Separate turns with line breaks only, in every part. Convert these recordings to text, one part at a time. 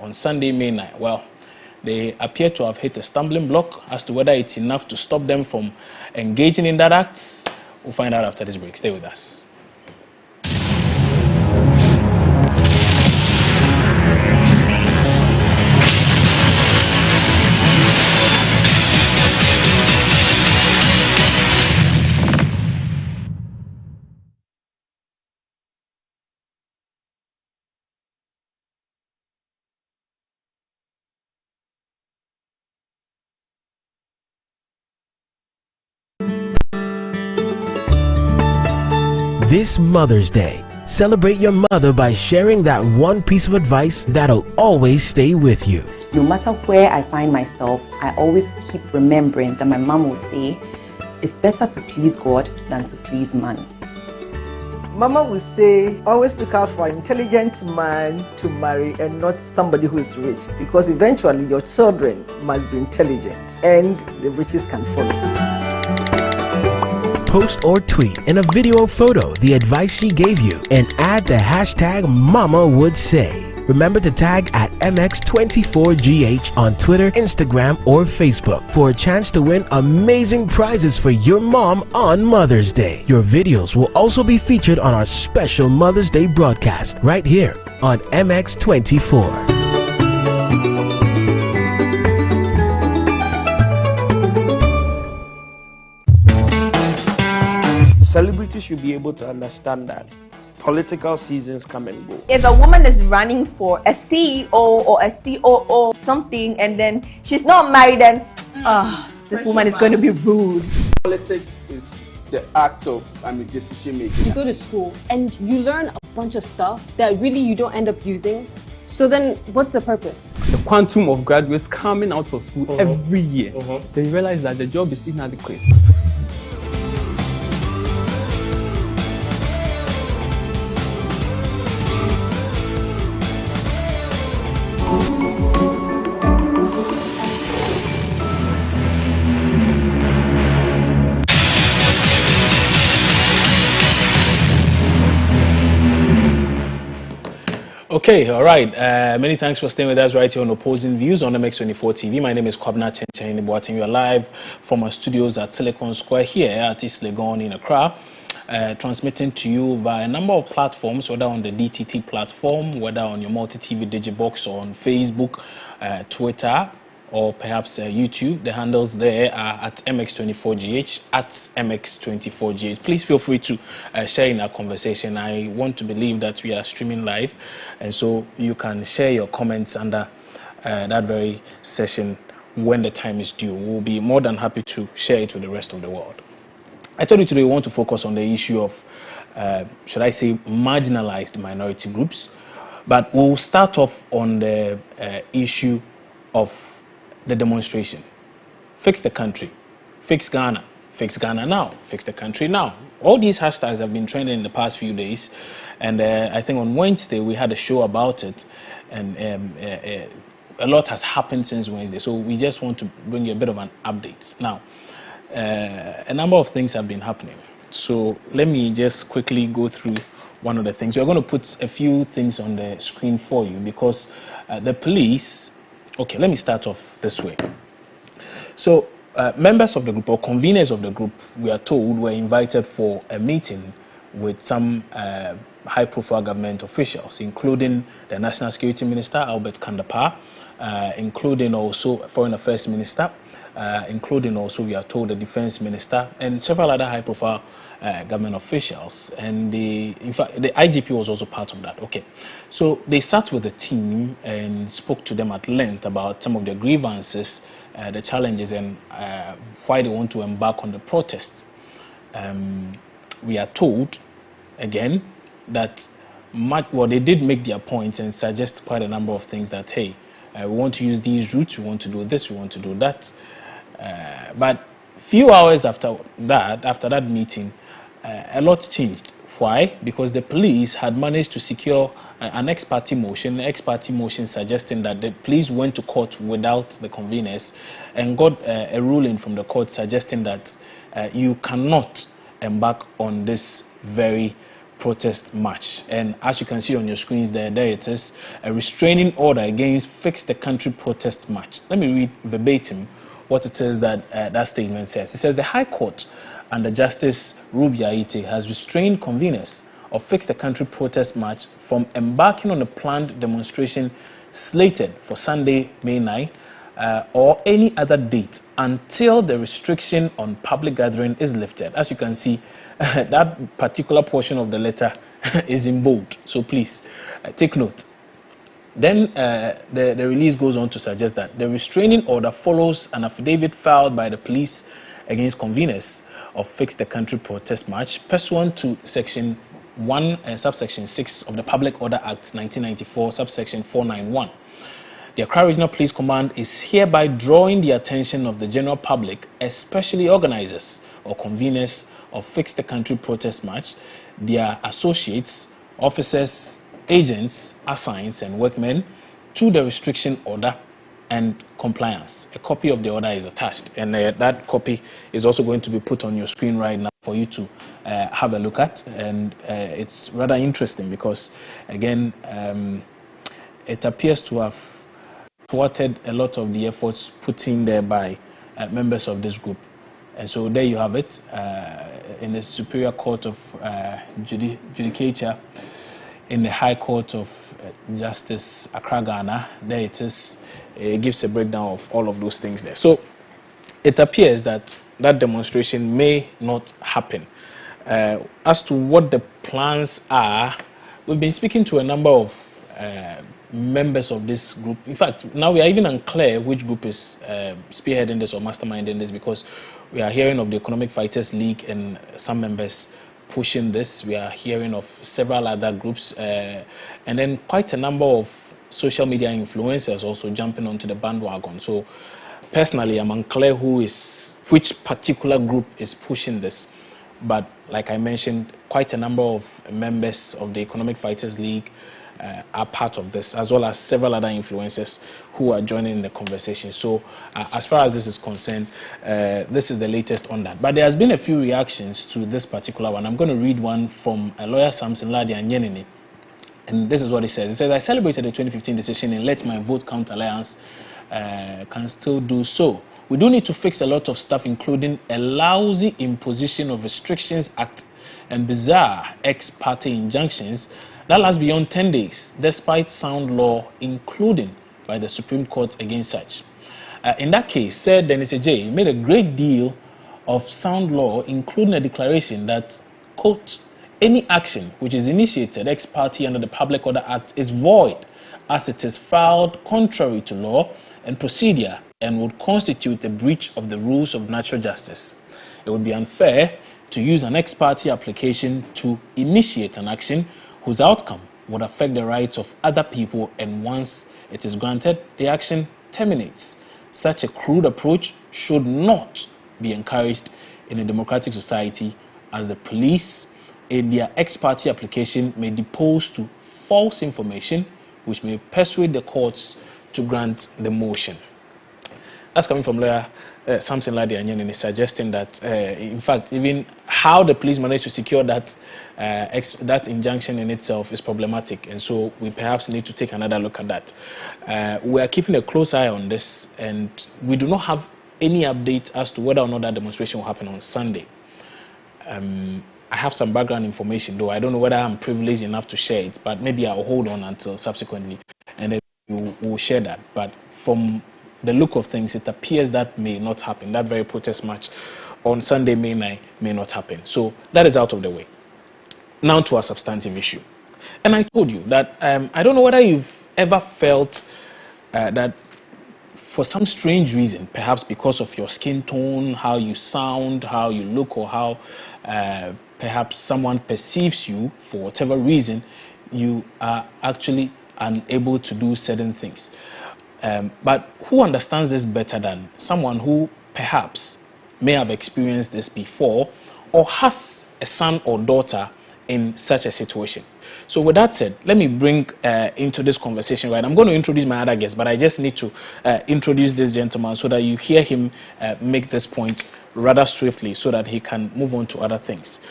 on Sunday, May 9. Well, they appear to have hit a stumbling block. As to whether it's enough to stop them from engaging in that act, we'll find out after this break. Stay with us.
This Mother's Day, celebrate your mother by sharing that one piece of advice that'll always stay with you.
No matter where I find myself, I always keep remembering that my mom will say, it's better to please God than to please man.
Mama will say, always look out for an intelligent man to marry and not somebody who is rich, because eventually your children must be intelligent and the riches can follow.
Post or tweet in a video or photo the advice she gave you and add the hashtag Mama Would Say. Remember to tag at MX24GH on Twitter, Instagram, or Facebook for a chance to win amazing prizes for your mom on Mother's Day. Your videos will also be featured on our special Mother's Day broadcast right here on MX24.
Celebrities should be able to understand that political seasons come and go.
If a woman is running for a CEO or a COO something and then she's not married, then this woman is going to be rude.
Politics is the act of decision making.
You go to school and you learn a bunch of stuff that really you don't end up using. So then what's the purpose?
The quantum of graduates coming out of school every year, they realize that the job is inadequate.
Okay, all right. Many thanks for staying with us right here on Opposing Views on MX24 TV. My name is Kwabna Chenchen Boating. We are live from our studios at Silicon Square here at East Legon in Accra, transmitting to you via a number of platforms, whether on the DTT platform, whether on your multi-TV digibox or on Facebook, Twitter, or perhaps YouTube. The handles there are at MX24GH, at MX24GH. Please feel free to share in our conversation. I want to believe that we are streaming live, and so you can share your comments under that very session when the time is due. We'll be more than happy to share it with the rest of the world. I told you today we want to focus on the issue of, should I say, marginalized minority groups, but we'll start off on the issue of the demonstration. Fix the country, fix Ghana now, fix the country now. All these hashtags have been trending in the past few days, and I think on Wednesday we had a show about it, and a lot has happened since Wednesday, so we just want to bring you a bit of an update. Now, a number of things have been happening, so let me just quickly go through one of the things. We're going to put a few things on the screen for you because the police. Okay, let me start off this way. So, members of the group or conveners of the group, we are told, were invited for a meeting with some high-profile government officials, including the National Security Minister, Albert Kandapar, including also Foreign Affairs Minister, including also, we are told, the Defense Minister, and several other high-profile government officials. And in fact, the IGP was also part of that. Okay, so they sat with the team and spoke to them at length about some of their grievances, the challenges, and why they want to embark on the protest. We are told, again, that they did make their points and suggest quite a number of things that, hey, we want to use these routes, we want to do this, we want to do that. But few hours after that meeting, a lot changed. Why? Because the police had managed to secure an ex parte motion suggesting that the police went to court without the conveners and got a ruling from the court suggesting that you cannot embark on this very protest march. And as you can see on your screens there it is, a restraining order against Fix the Country protest march. Let me read verbatim what it is that that statement says. It says the High Court under Justice Ruby Aite has restrained conveners of Fix the Country protest march from embarking on a planned demonstration slated for Sunday, May 9, or any other date until the restriction on public gathering is lifted. As you can see, that particular portion of the letter is in bold, so please take note. Then the release goes on to suggest that the restraining order follows an affidavit filed by the police against conveners of Fix the Country protest march pursuant to Section 1 and Subsection 6 of the Public Order Act 1994, Subsection 491. The Accra Regional Police Command is hereby drawing the attention of the general public, especially organizers or conveners of Fix the Country protest march, their associates, officers, agents, assigns, and workmen to the restriction order and compliance. A copy of the order is attached, and that copy is also going to be put on your screen right now for you to have a look at. And it's rather interesting because, again, it appears to have thwarted a lot of the efforts put in there by members of this group. And so there you have it, in the Superior Court of Judicature, in the High Court of Justice Accra, Ghana. There it is. It gives a breakdown of all of those things there. So it appears that that demonstration may not happen. As to what the plans are, we've been speaking to a number of members of this group. In fact, now we are even unclear which group is spearheading this or masterminding this, because we are hearing of the Economic Fighters League and some members pushing this. We are hearing of several other groups, and then quite a number of social media influencers also jumping onto the bandwagon. So personally, I'm unclear which particular group is pushing this. But like I mentioned, quite a number of members of the Economic Fighters League are part of this, as well as several other influencers who are joining the conversation. So as far as this is concerned, this is the latest on that. But there has been a few reactions to this particular one. I'm going to read one from a lawyer, Samson Ladi Anyenini. And this is what he says. He says, I celebrated the 2015 decision and Let My Vote Count Alliance can still do so. We do need to fix a lot of stuff, including a lousy Imposition of Restrictions Act and bizarre ex-parte injunctions that lasts beyond 10 days, despite sound law, including by the Supreme Court against such. In that case, said Dennis J. made a great deal of sound law, including a declaration that, quote, any action which is initiated ex parte under the Public Order Act is void, as it is filed contrary to law and procedure and would constitute a breach of the rules of natural justice. It would be unfair to use an ex parte application to initiate an action whose outcome would affect the rights of other people, and once it is granted, the action terminates. Such a crude approach should not be encouraged in a democratic society, as the police in their ex parte application may depose to false information which may persuade the courts to grant the motion. That's coming from lawyer Samson Ladi Anyenini, suggesting that, in fact, even how the police managed to secure that that injunction in itself is problematic, and so we perhaps need to take another look at that. We are keeping a close eye on this, and we do not have any update as to whether or not that demonstration will happen on Sunday. I have some background information, though I don't know whether I'm privileged enough to share it, but maybe I'll hold on until subsequently, and then we'll share that. But from the look of things, it appears that may not happen. That very protest march on Sunday, May 9, may not happen. So that is out of the way. Now to our substantive issue. And I told you that I don't know whether you've ever felt that for some strange reason, perhaps because of your skin tone, how you sound, how you look, or how perhaps someone perceives you, for whatever reason, you are actually unable to do certain things. But who understands this better than someone who perhaps may have experienced this before, or has a son or daughter in such a situation? So with that said, let me bring into this conversation, right? I'm going to introduce my other guest, but I just need to introduce this gentleman so that you hear him make this point rather swiftly so that he can move on to other things.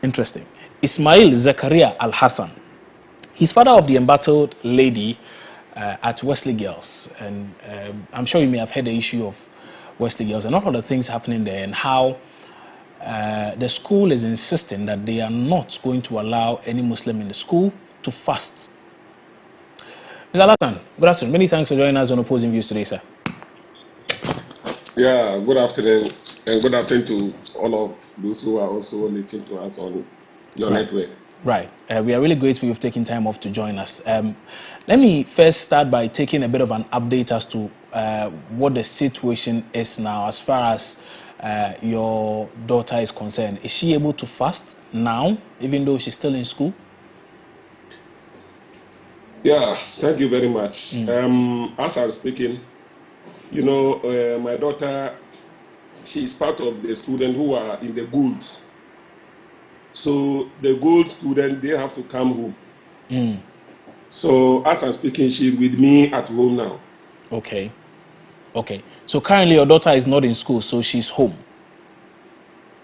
Interesting. Ismail Zakaria Al Hassan. He's father of the embattled lady at Wesley Girls. And I'm sure you may have heard the issue of Wesley Girls and all of the things happening there and how the school is insisting that they are not going to allow any Muslim in the school to fast. Mr. Hassan, good afternoon. Many thanks for joining us on Opposing Views today, sir.
Yeah, good afternoon, and good afternoon to all of those who are also listening to us on your network.
Right. We are really grateful you've taken time off to join us. Let me first start by taking a bit of an update as to what the situation is now as far as your daughter is concerned. Is she able to fast now, even though she's still in school?
Yeah, thank you very much. As I'm speaking, you know, my daughter, she is part of the students who are in the gold. So the gold student, they have to come home. So as I'm speaking, she's with me at home now.
Okay. Okay. So currently your daughter is not in school, so she's home.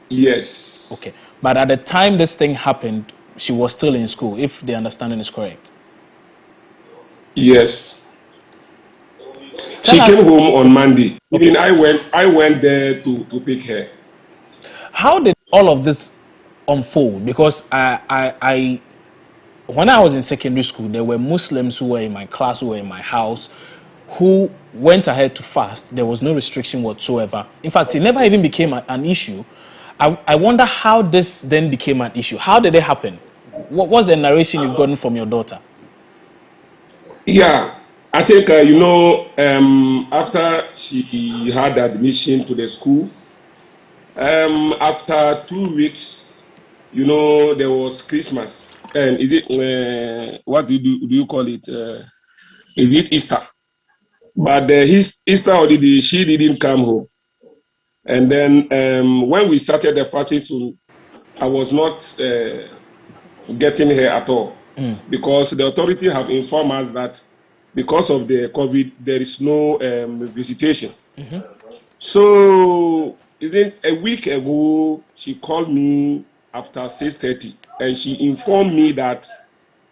Yes.
Okay. But at the time this thing happened, she was still in school, if the understanding is correct.
Yes. She came home on Monday.
Okay.
Even I went there to pick her.
How did all of this unfold? Because I when I was in secondary school, there were Muslims who were in my class, who were in my house, who went ahead to fast. There was no restriction whatsoever. In fact, it never even became an issue. I wonder how this then became an issue. How did it happen? What was the narration you've gotten from your daughter?
Yeah, I think, you know, after she had admission to the school, after 2 weeks, you know, there was Christmas. And is it, what do you call it? Is it Easter? But Easter already, she didn't come home. And then when we started the fasting soon, I was not getting her at all. Because the authority have informed us that because of the COVID, there is no visitation. So even a week ago, she called me after 6:30, and she informed me that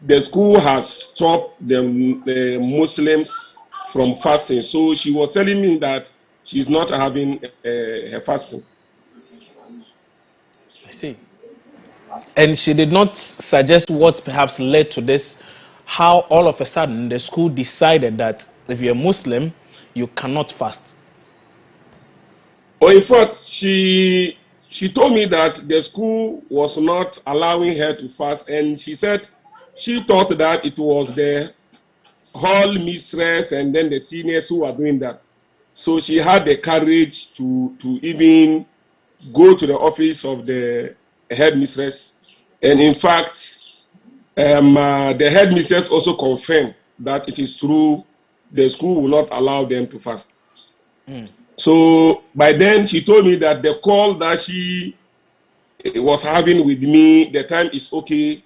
the school has stopped the Muslims from fasting. So she was telling me that she's not having her fasting.
I see. And she did not suggest what perhaps led to this, how all of a sudden the school decided that if you're Muslim, you cannot fast.
Oh, in fact, she told me that the school was not allowing her to fast, and she said she thought that it was the hall mistress and then the seniors who were doing that. So she had the courage to even go to the office of the headmistress, and in fact, the headmistress also confirmed that it is true the school will not allow them to fast. So by then she told me that the call that she was having with me, the time is okay.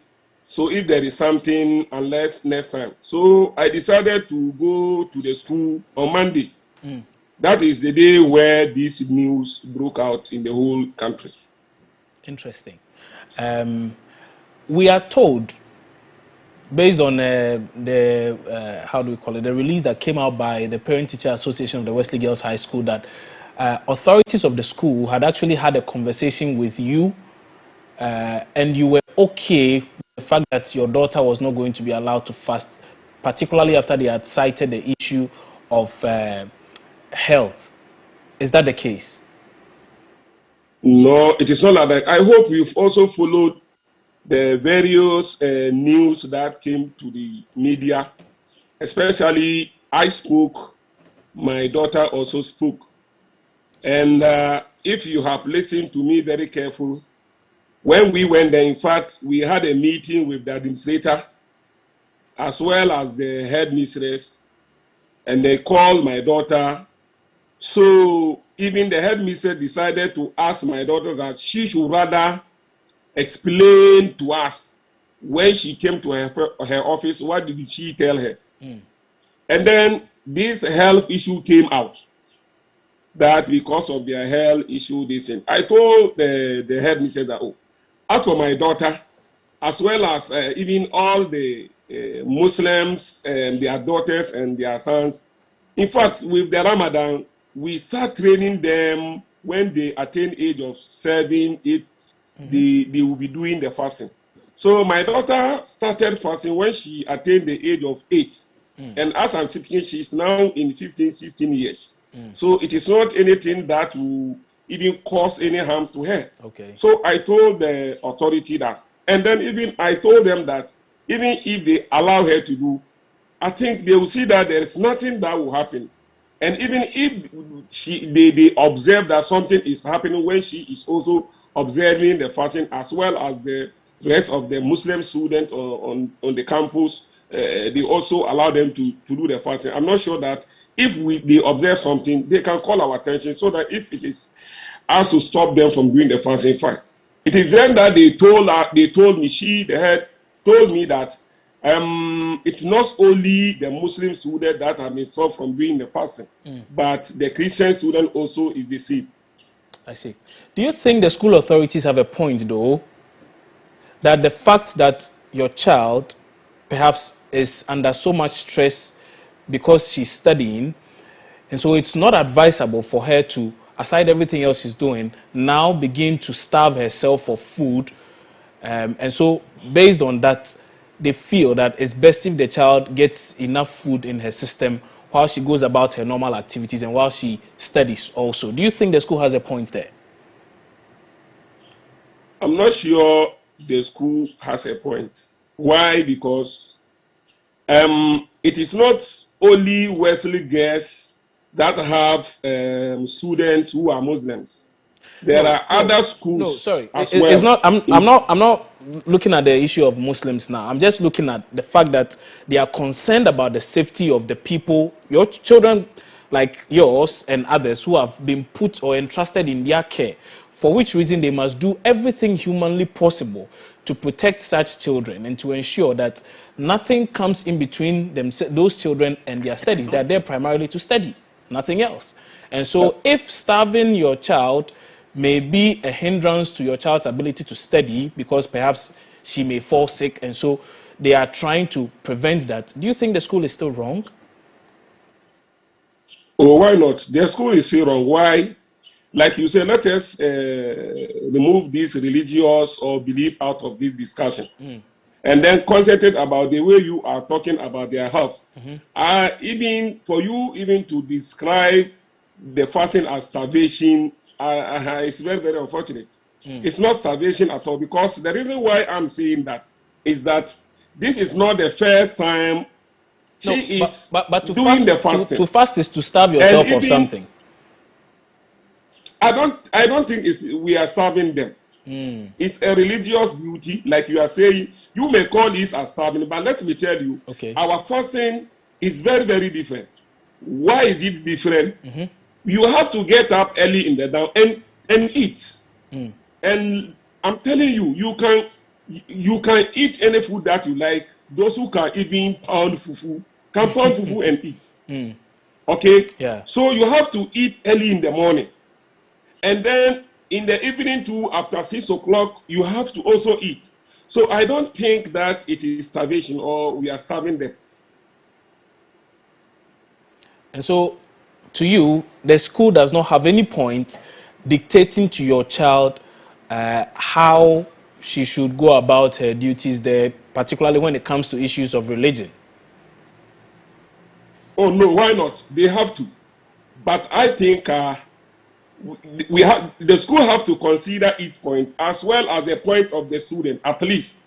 So if there is something, unless next time. So I decided to go to the school on Monday. That is the day where this news broke out in the whole country.
Interesting. We are told, based on how do we call it, the release that came out by the Parent Teacher Association of the Wesley Girls High School, that authorities of the school had actually had a conversation with you, and you were okay with the fact that your daughter was not going to be allowed to fast, particularly after they had cited the issue of health. Is that the case?
No, it is not like that. I hope you've also followed the various news that came to the media. Especially, I spoke, my daughter also spoke. And if you have listened to me very careful, when we went there, in fact, we had a meeting with the administrator as well as the headmistress, and they called my daughter. So even the headmistress decided to ask my daughter that she should rather explain to us when she came to her office, what did she tell her? And then this health issue came out, that because of their health issue, they said, I told the headmistress that, oh, as for my daughter, as well as even all the Muslims and their daughters and their sons. In fact, with the Ramadan, we start training them when they attain age of 7, 8, they will be doing the fasting. So my daughter started fasting when she attained the age of 8. And as I'm speaking, she's now in 15, 16 years. So it is not anything that will even cause any harm to her.
Okay.
So I told the authority that. And then even I told them that even if they allow her to do, I think they will see that there is nothing that will happen. And even if they observe that something is happening when she is also observing the fasting, as well as the rest of the Muslim students on the campus, they also allow them to do the fasting. I'm not sure that if they observe something, they can call our attention so that if it is us to stop them from doing the fasting, fine. It is then that they told me, the head, told me that it's not only the Muslim student that have been stopped from doing the fasting, but the Christian student also is the same.
I see. Do you think the school authorities have a point, though, that the fact that your child perhaps is under so much stress because she's studying, and so it's not advisable for her to, aside everything else she's doing, now begin to starve herself for food, and so based on that, they feel that it's best if the child gets enough food in her system while she goes about her normal activities and while she studies also. Do you think the school has a point there?
I'm not sure the school has a point. Why? Because it is not only Wesley girls that have students who are Muslims. There are other schools.
No, sorry.
As well.
It's not. I'm not looking at the issue of Muslims now. I'm just looking at the fact that they are concerned about the safety of the people, your children, like yours and others who have been put or entrusted in their care. For which reason they must do everything humanly possible to protect such children and to ensure that nothing comes in between those children and their studies. They are there primarily to study, nothing else. And so if starving your child may be a hindrance to your child's ability to study because perhaps she may fall sick, and so they are trying to prevent that, do you think the school is still wrong?
Oh, why not? The school is still wrong. Why? Like you say, let us remove this religious or belief out of this discussion. And then concentrate about the way you are talking about their health. Even for you even to describe the fasting as starvation, it's very, very unfortunate. It's not starvation at all, because the reason why I'm saying that is that this is not the first time she is doing the fasting.
To fast is to starve yourself of something.
I don't think we are starving them. It's a religious duty, like you are saying. You may call this as starving, but let me tell you, our fasting is very, very different. Why is it different? You have to get up early in the day and eat. And I'm telling you, you can eat any food that you like. Those who can even pound fufu can pound fufu and eat. Okay?
Yeah.
So you have to eat early in the morning. And then in the evening too, after 6 o'clock, you have to also eat. So I don't think that it is starvation or we are starving them.
And so, to you, the school does not have any point dictating to your child how she should go about her duties there, particularly when it comes to issues of religion.
Oh no, why not? They have to. But I think the school have to consider its point as well as the point of the student, at least.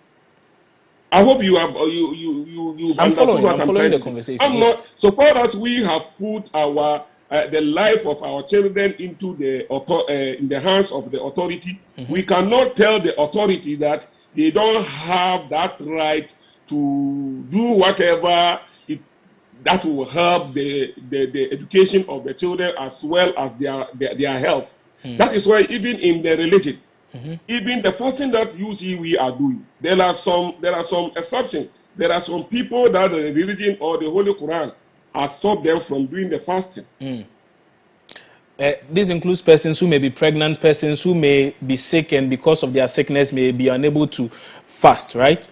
I hope you have you've understood what I'm trying to say. I'm not, so far that we have put our the life of our children into in the hands of the authority. We cannot tell the authority that they don't have that right to do whatever that will help the education of the children as well as their health. That is why even in the religion, even the fasting that you see we are doing, there are some exceptions. There are some people that the religion or the Holy Quran has stopped them from doing the fasting.
This includes persons who may be pregnant, persons who may be sick and because of their sickness may be unable to fast, right?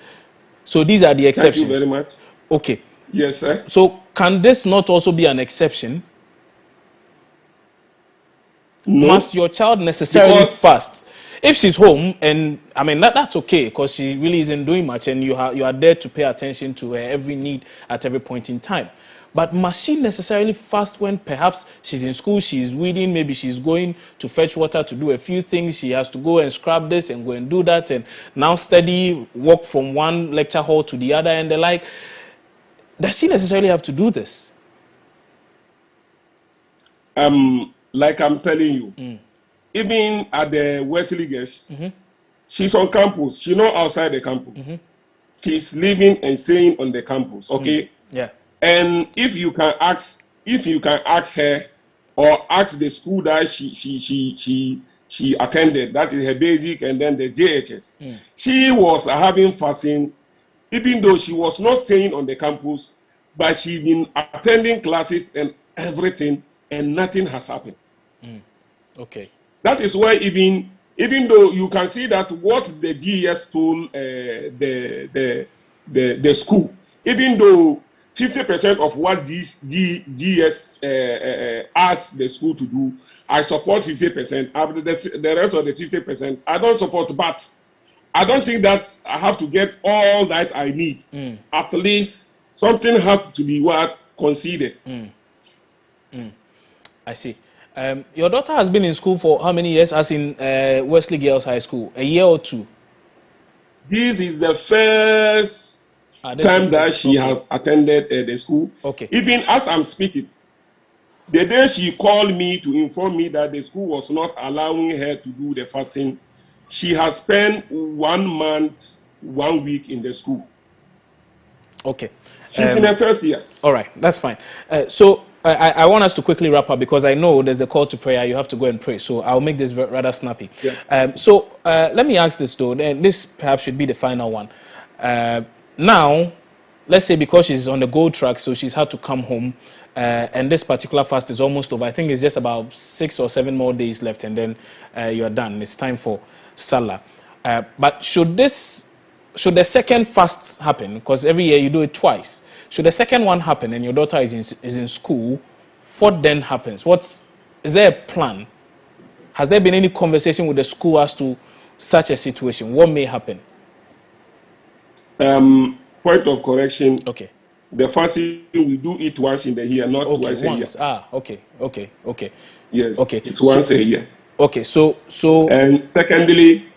So these are the exceptions.
Thank you very much.
Okay.
Yes, sir.
So can this not also be an exception?
No.
Must your child necessarily fast? If she's home, and I mean that's okay because she really isn't doing much, and you are there to pay attention to her every need at every point in time. But must she necessarily fast when perhaps she's in school, she's reading, maybe she's going to fetch water to do a few things, she has to go and scrub this and go and do that, and now study, walk from one lecture hall to the other and the like. Does she necessarily have to do this?
Like I'm telling you, even at the Wesley Girls, she's on campus. She's not outside the campus. She's living and staying on the campus. Okay.
Yeah.
And if you can ask her or ask the school that she attended, that is her basic and then the JHS, she was having fasting, even though she was not staying on the campus, but she's been attending classes and everything, and nothing has happened.
Okay.
That is why even though you can see that what the GS told the school, even though 50% of what these GS asked the school to do, I support 50%. The rest of the 50%, I don't support. But I don't think that I have to get all that I need. At least something has to be considered.
I see. Your daughter has been in school for how many years? As in Wesley Girls High School, a year or two?
This is the first time that she has attended the school.
Okay.
Even as I'm speaking, the day she called me to inform me that the school was not allowing her to do the fasting, she has spent 1 month, 1 week in the school.
Okay.
She's in her first year.
All right, that's fine. So I want us to quickly wrap up because I know there's a call to prayer. You have to go and pray. So I'll make this rather snappy.
Yeah.
So let me ask this though, and this perhaps should be the final one. Now, let's say because she's on the gold track, so she's had to come home, and this particular fast is almost over. I think it's just about 6 or 7 more days left, and then you're done. It's time for Salah. But should the second fast happen, because every year you do it twice, should the second one happen and your daughter is in school, what then happens? Is there a plan? Has there been any conversation with the school as to such a situation? What may happen?
Point of correction.
Okay.
The fasting, we do it once in the year, not twice a year.
Okay.
Yes.
Okay.
It's once a year.
Okay. So.
And secondly,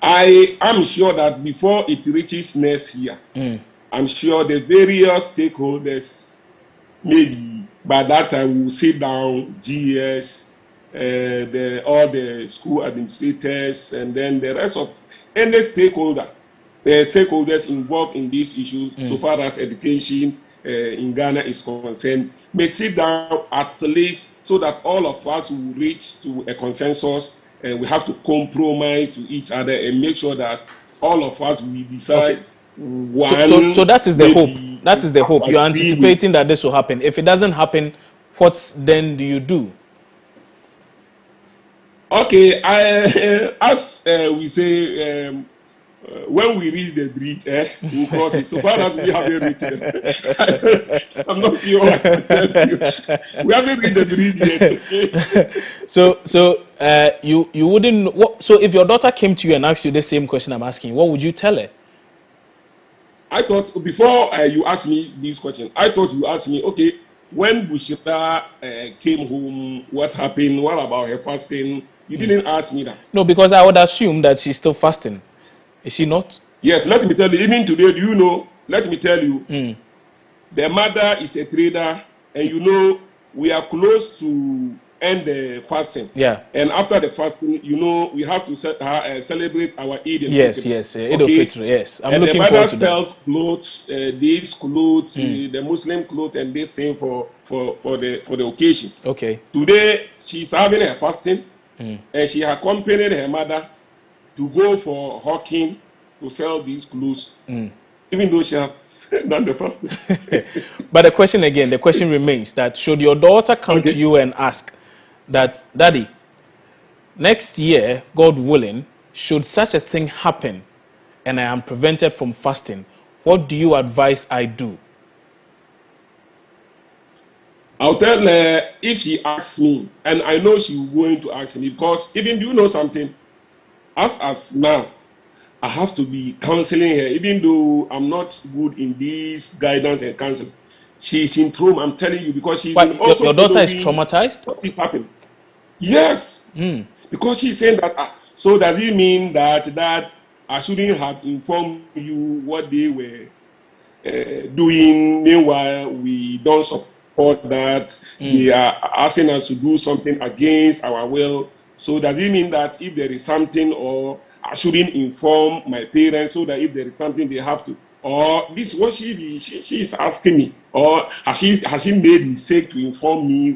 I am sure that before it reaches next year, I'm sure the various stakeholders, maybe by that time, will sit down, GS, all the school administrators, and then the rest of any stakeholders involved in this issue, so far as education in Ghana is concerned, may sit down at least so that all of us will reach to a consensus, and we have to compromise to each other and make sure that all of us will decide one.
So that is the hope. That is the hope. You're anticipating that this will happen. If it doesn't happen, what then do you do?
Okay, as we say, when we reach the bridge, we'll cross it. So far as we haven't reached it, I'm not sure. We haven't reached the bridge yet.
So you wouldn't. So if your daughter came to you and asked you the same question I'm asking, what would you tell her?
I thought before you asked me this question, I thought you asked me, okay, when Bushita came home, what happened? What about her fasting? You didn't ask me that.
No, because I would assume that she's still fasting. Is she not?
Yes, let me tell you, even today, do you know, let me tell you, the mother is a trader, and you know, we are close to end the fasting.
Yeah.
And after the fasting, you know, we have to celebrate our Eid.
Yes, Eid al-Fitr, yes. I'm looking forward to that.
The mother sells clothes, these clothes, the Muslim clothes, and this thing for the occasion.
Okay.
Today, she's having a fasting, and she accompanied her mother to go for hawking to sell these clothes, even though she has done the fasting.
But the question remains that should your daughter come to you and ask that, Daddy, next year, God willing, should such a thing happen and I am prevented from fasting, what do you advise I do?
I'll tell her if she asks me, and I know she's going to ask me, because even do you know something? As now, I have to be counseling her, even though I'm not good in this guidance and counseling. She's in trauma, I'm telling you, because she's been also
your daughter is
following
traumatized?
what is happening. Yes, because she's saying that. So does it mean that I shouldn't have informed you what they were doing? Meanwhile, we don't support that. They are asking us to do something against our will. So does it mean that if there is something, or I shouldn't inform my parents, so that if there is something they have to, or this what she's asking me, or has she made mistake to inform me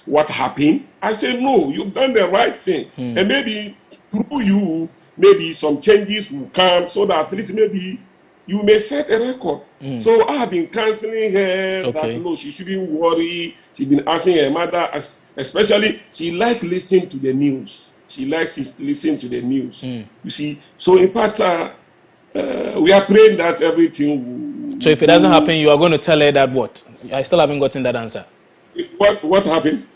what happened? I say no, you've done the right thing, and maybe through you, maybe some changes will come, so that at least maybe you may set a record. So I have been counseling her that no, she shouldn't worry. She's been asking her mother, especially she likes listening to the news. She likes listening to the news. You see, so in part, we are praying that everything will.
So if it doesn't happen, you are going to tell her that what? I still haven't gotten that answer.
What happened?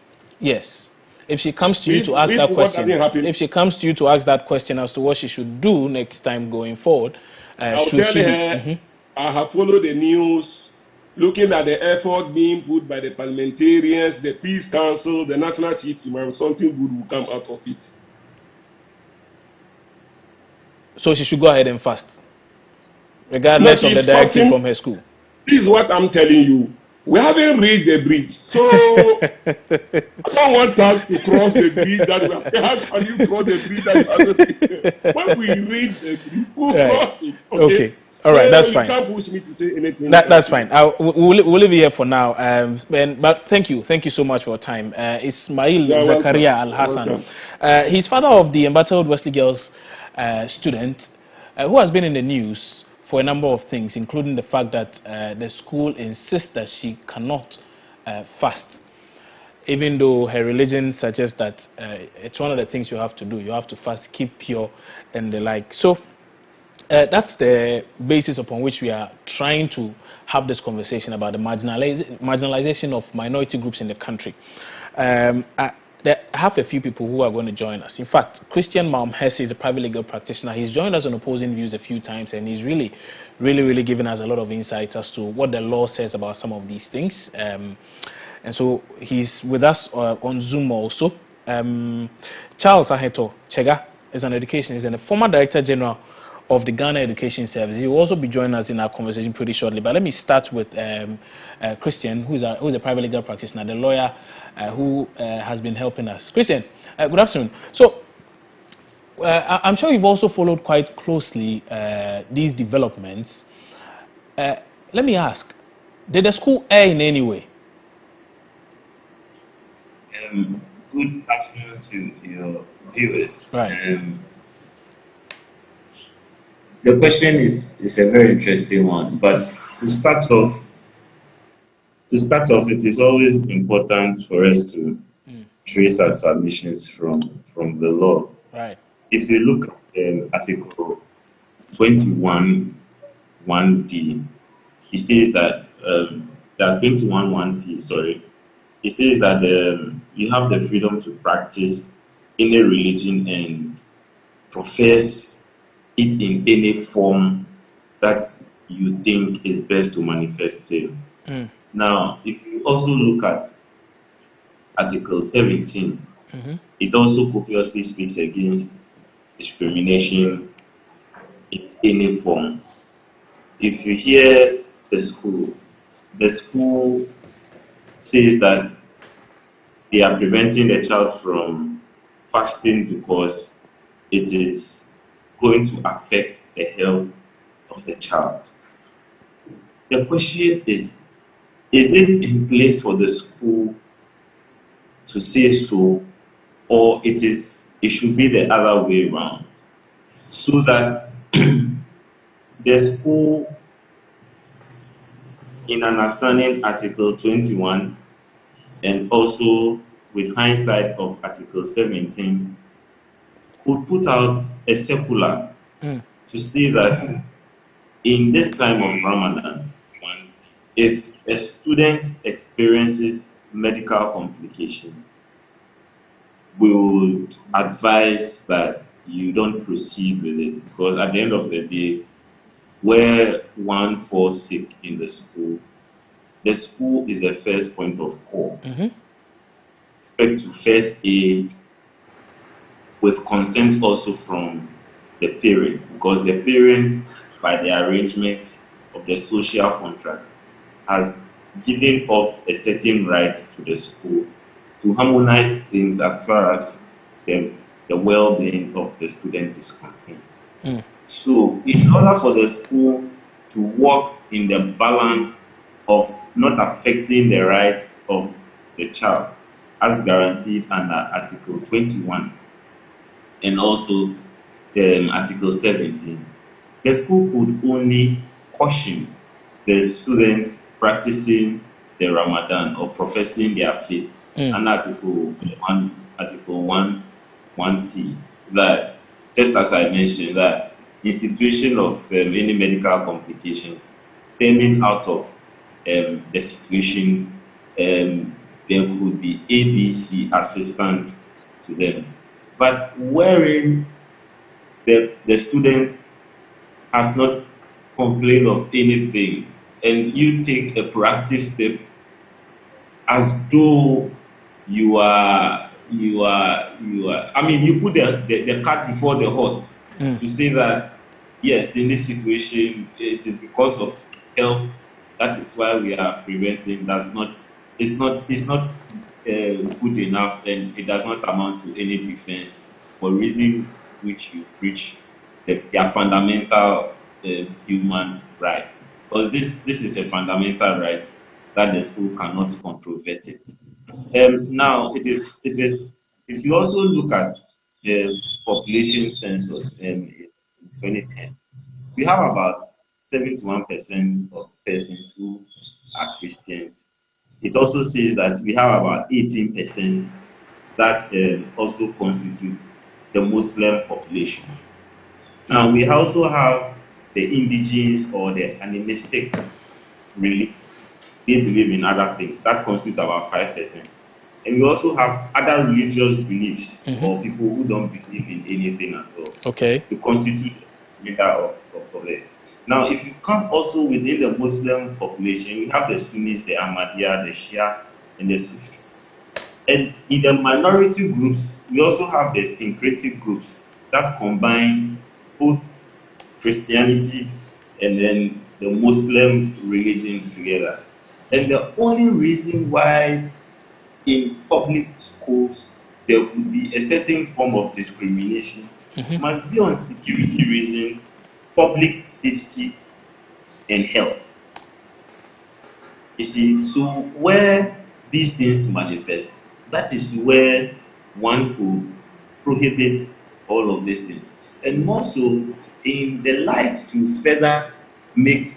Yes. If she comes to you to ask that question, if she comes to you to ask that question as to what she should do next time going forward,
I'll tell her I have followed the news, looking at the effort being put by the parliamentarians, the Peace Council, the National Chief Imam. Something good will come out of it.
So she should go ahead and fast, regardless of the directive from her school.
This is what I'm telling you. We haven't reached the bridge, so I don't want us to cross the bridge. How can you cross the bridge that when we reach the bridge, we'll cross it.
Okay. All right, that's fine.
You can't push me to say anything.
That's fine. We'll leave it here for now. But thank you so much for your time. Ismail Zakaria Al Hassan. He's father of the embattled Wesley Girls student who has been in the news for a number of things, including the fact that the school insists that she cannot fast, even though her religion suggests that it's one of the things you have to do. You have to fast, keep pure, and the like. So that's the basis upon which we are trying to have this conversation about the marginalization of minority groups in the country. I have a few people who are going to join us. In fact, Christian Malmhesse is a private legal practitioner. He's joined us on Opposing Views a few times, and he's really given us a lot of insights as to what the law says about some of these things. And so he's with us on Zoom also. Charles Aheto Chega is an educationist and a former Director General of the Ghana Education Service. He will also be joining us in our conversation pretty shortly. But let me start with Christian, who's a private legal practitioner, the lawyer who has been helping us. Christian, good afternoon. So I'm sure you've also followed quite closely these developments. Let me ask, did the school err in any way?
Good afternoon to your viewers.
Right.
The question is a very interesting one, but to start off, it is always important for us to trace our submissions from the law.
Right.
If you look at Article 21(1)(d), it says that that's 21(1)(c). Sorry, it says that you have the freedom to practice any religion and profess it in any form that you think is best to manifest it. Now, if you also look at Article 17, it also copiously speaks against discrimination in any form. If you hear the school says that they are preventing the child from fasting because it is going to affect the health of the child. The question is it in place for the school to say so, or it should be the other way around, so that the school, in understanding Article 21 and also with hindsight of Article 17, could put out a circular to say that in this time of Ramadan, if a student experiences medical complications, we would advise that you don't proceed with it, because at the end of the day, where one falls sick in the school is the first point of call. Expect to first aid with consent also from the parents, because the parents, by the arrangement of the social contract, has given off a certain right to the school to harmonize things as far as the well-being of the student is concerned. So, in order for the school to work in the balance of not affecting the rights of the child, as guaranteed under Article 21 and also Article 17, the school could only caution the students practicing the Ramadan or professing their faith under Article 1C, that just as I mentioned, that in situation of any medical complications stemming out of the situation, there could be ABC assistance to them. But wherein the student has not complained of anything, and you take a proactive step as though you are, I mean, you put the cart before the horse to say that, yes, in this situation, it is because of health, that is why we are preventing. It's not good enough, and it does not amount to any defense for reason which you preach their fundamental human right. Because this is a fundamental right that the school cannot controvert it. Now, it is if you also look at the population census in 2010, we have about 71% of persons who are Christians. It also says that we have about 18% that also constitute the Muslim population. Now, we also have the indigenous or the animistic religion. They believe in other things. That constitutes about 5%. And we also have other religious beliefs or people who don't believe in anything at all.
Okay.
To constitute the remainder of it. Now, if you come also within the Muslim population, we have the Sunnis, the Ahmadiyya, the Shia, and the Sufis. And in the minority groups, we also have the syncretic groups that combine both Christianity and then the Muslim religion together. And the only reason why in public schools there could be a certain form of discrimination must be on security reasons, public safety, and health. You see, so where these things manifest, that is where one could prohibit all of these things. And more so, in the light to further make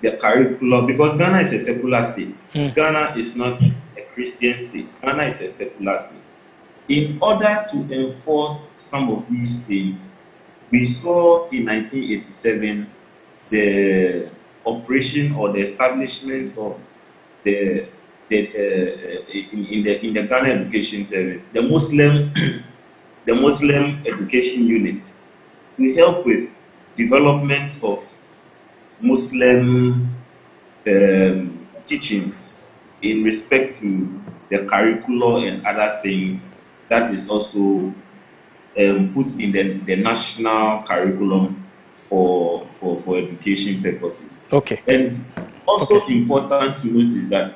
the curriculum, because Ghana is a secular state. Ghana is not a Christian state. Ghana is a secular state. In order to enforce some of these things, we saw in 1987 the operation or the establishment of in the Ghana Education Service, the Muslim Education Unit, to help with development of Muslim teachings in respect to the curriculum and other things that is also put in the national curriculum for education purposes.
Okay.
And also important to note is that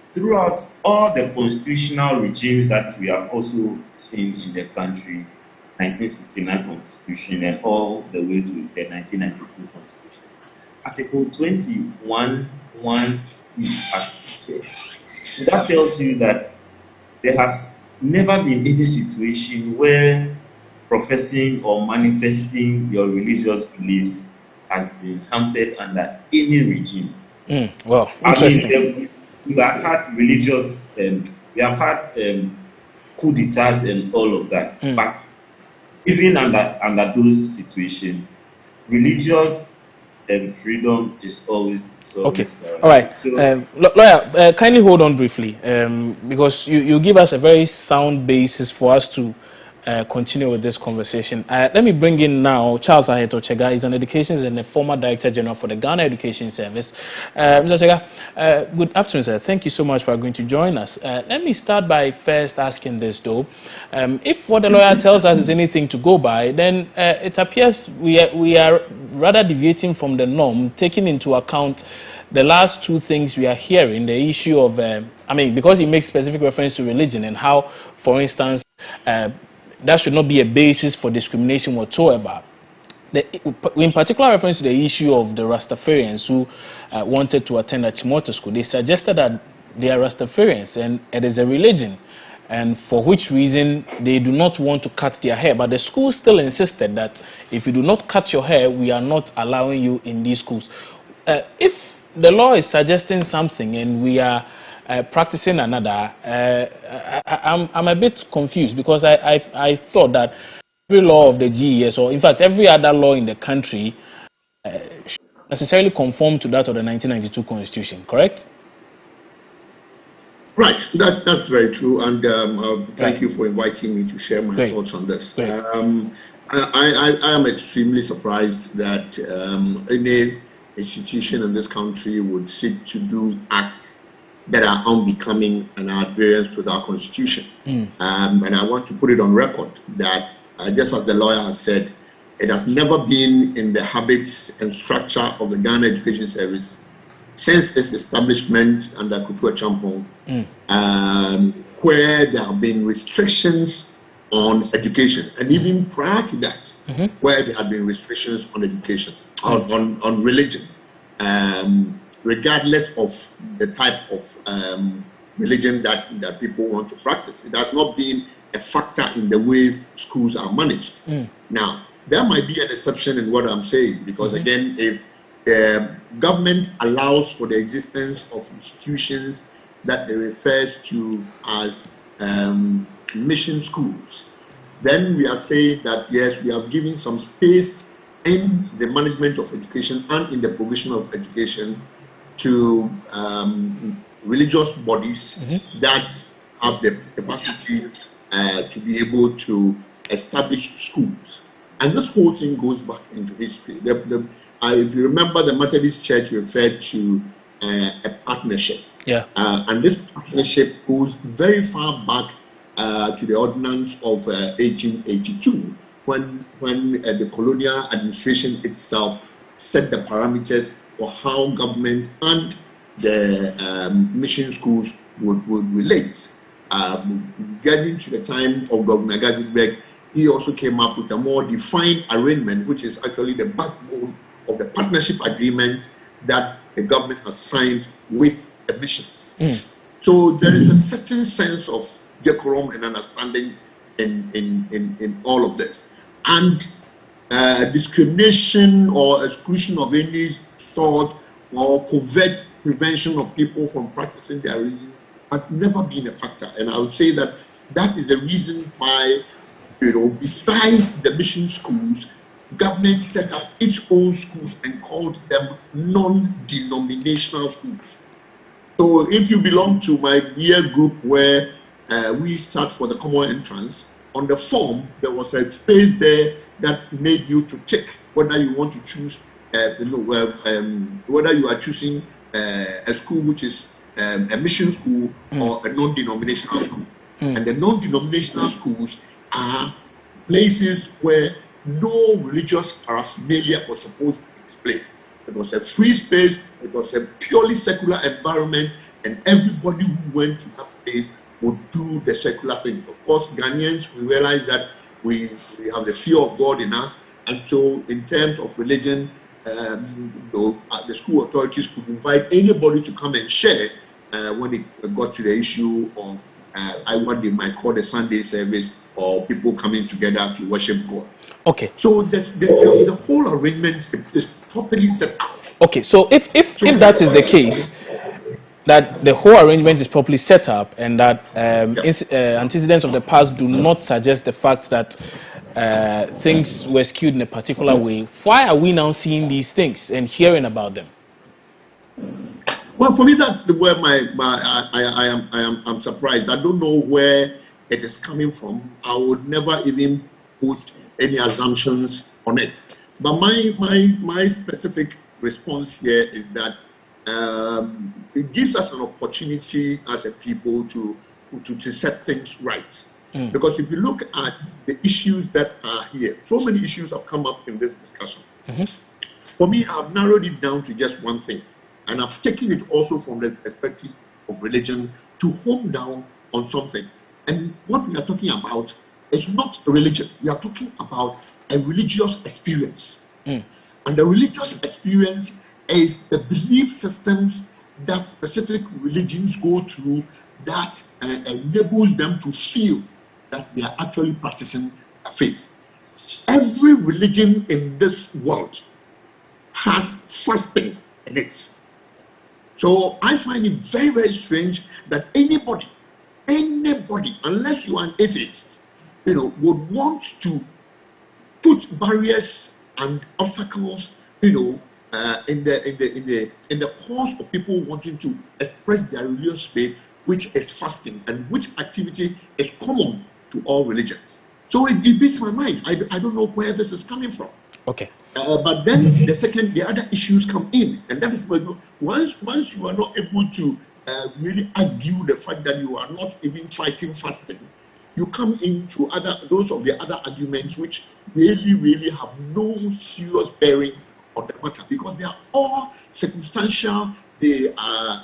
throughout all the constitutional regimes that we have also seen in the country, 1969 Constitution and all the way to the 1992 Constitution, Article 21(1)(c) as that tells you that there has never been any situation where professing or manifesting your religious beliefs has been hampered under any regime.
Well, interesting.
I mean, we have had religious, we have had coup d'etats and all of that. But even under those situations, religious freedom is always
Okay.
guaranteed.
All right.
So,
Lawyer, kindly hold on briefly because you give us a very sound basis for us to continue with this conversation. Let me bring in now Charles Aheto Chega. He's an education and a former Director General for the Ghana Education Service. Mr. Chega, good afternoon, sir. Thank you so much for agreeing to join us. Let me start by first asking this, though. If what the lawyer tells us is anything to go by, then it appears we are rather deviating from the norm, taking into account the last two things we are hearing, the issue of, because he makes specific reference to religion and how, for instance, that should not be a basis for discrimination whatsoever. In particular reference to the issue of the Rastafarians who wanted to attend a Chimoto school, they suggested that they are Rastafarians and it is a religion, and for which reason they do not want to cut their hair. But the school still insisted that if you do not cut your hair, we are not allowing you in these schools. If the law is suggesting something and we are practicing another, I'm a bit confused because I thought that every law of the GES, or in fact every other law in the country, should necessarily conform to that of the 1992 Constitution, correct?
Right, that's very true, and thank you for inviting me to share my thoughts on this. I am extremely surprised that any institution in this country would seek to do acts that are unbecoming and are at variance with our Constitution. And I want to put it on record that, just as the lawyer has said, it has never been in the habits and structure of the Ghana Education Service since its establishment under Kutua Champong, where there have been restrictions on education, and even prior to that, where there have been restrictions on education, on religion, regardless of the type of religion that people want to practice. It has not been a factor in the way schools are managed. Now, there might be an exception in what I'm saying, because again, if the government allows for the existence of institutions that it refers to as mission schools, then we are saying that yes, we have given some space in the management of education and in the provision of education to religious bodies that have the capacity to be able to establish schools. And this whole thing goes back into history. If you remember, the Methodist Church referred to a partnership. And this partnership goes very far back to the ordinance of 1882, when the colonial administration itself set the parameters for how government and the mission schools would relate. Getting to the time of Governor Gadwick, he also came up with a more defined arrangement, which is actually the backbone of the partnership agreement that the government has signed with the missions. So there is a certain sense of decorum and understanding in all of this. And discrimination or exclusion of any sort or covert prevention of people from practicing their religion has never been a factor. And I would say that that is the reason why, besides the mission schools, government set up its own schools and called them non-denominational schools. So if you belong to my year group where we start for the common entrance, on the form there was a space there that made you to tick whether you want to choose, whether you are choosing a school which is a mission school or a non-denominational school. And the non-denominational schools are places where no religious paraphernalia was supposed to be displayed. It was a free space, it was a purely secular environment, and everybody who went to that place would do the secular things. Of course, Ghanaians, we realize that we have the fear of God in us, and so in terms of religion, the school authorities could invite anybody to come and share when it got to the issue of what they might call the Sunday service, or people coming together to worship God.
Okay.
So the whole arrangement is properly set out.
Okay, so if that is the case, that the whole arrangement is properly set up, and that
Yeah.
antecedents of the past do not suggest the fact that things were skewed in a particular way. Why are we now seeing these things and hearing about them?
Well, for me, that's where I'm surprised. I don't know where it is coming from. I would never even put any assumptions on it. But my specific response here is that it gives us an opportunity as a people to set things right. Because if you look at the issues that are here, so many issues have come up in this discussion. For me, I've narrowed it down to just one thing. And I've taken it also from the perspective of religion to hone down on something. And what we are talking about is not religion. We are talking about a religious experience. And the religious experience is the belief systems that specific religions go through that enables them to feel that they are actually practicing a faith. Every religion in this world has fasting in it. So I find it very, very strange that anybody, unless you are an atheist, would want to put barriers and obstacles, in the course of people wanting to express their religious faith, which is fasting, and which activity is common to all religions. So it beats my mind. I don't know where this is coming from.
Okay.
But then the other issues come in, and that is where once you are not able to really argue the fact that you are not even fighting fasting, you come into those of the other arguments which really have no serious bearing on the matter, because they are all circumstantial, they are